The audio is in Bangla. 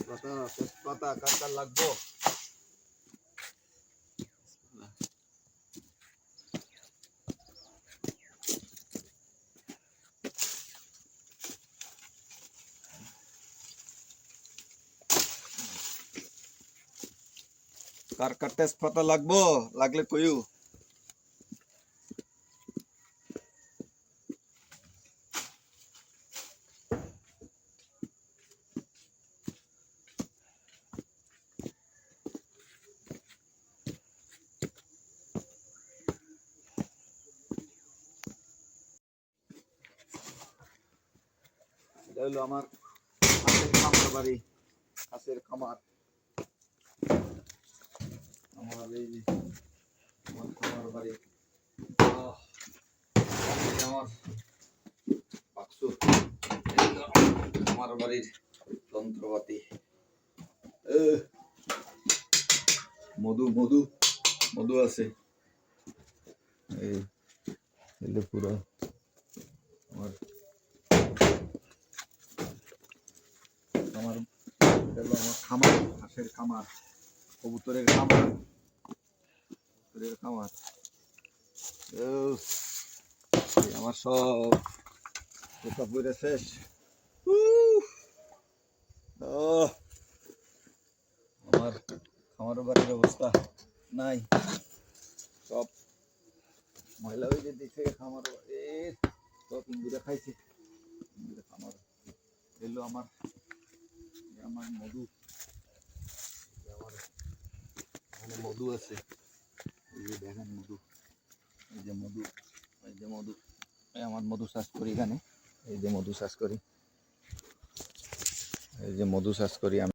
তেজপাতা কাঁচা লাগবো। কার কার তেজপাতা লাগবো, লাগলে কইও। এটা হলো আমার হাঁসের খামার বাড়ি, হাঁসের খামার। আমার এই যে আমার খামার বাড়ি, আমার বাক্স, আমার বাড়ির যন্ত্রপাতি। মধু মধু মধু আছে, এই পুরো আমার আমার খামার, হাঁসের খামার, কবুতরের খামার, কবুতরের খামার। আমার সব কোথা পড়ে শেষ। আমার খামার বাড়ির অবস্থা নাই, সব ময়লা হয়ে যে দিক থেকে খামার সব ইন্দুরে খাইছে। খামার এলো আমার আমার মধু, আমার এখানে মধু আছে, এই যে দেখেন মধু, এই যে মধু, এই যে মধু, আমার মধু চাষ করি এখানে, এই যে মধু চাষ করি, এই যে মধু চাষ করি আমি।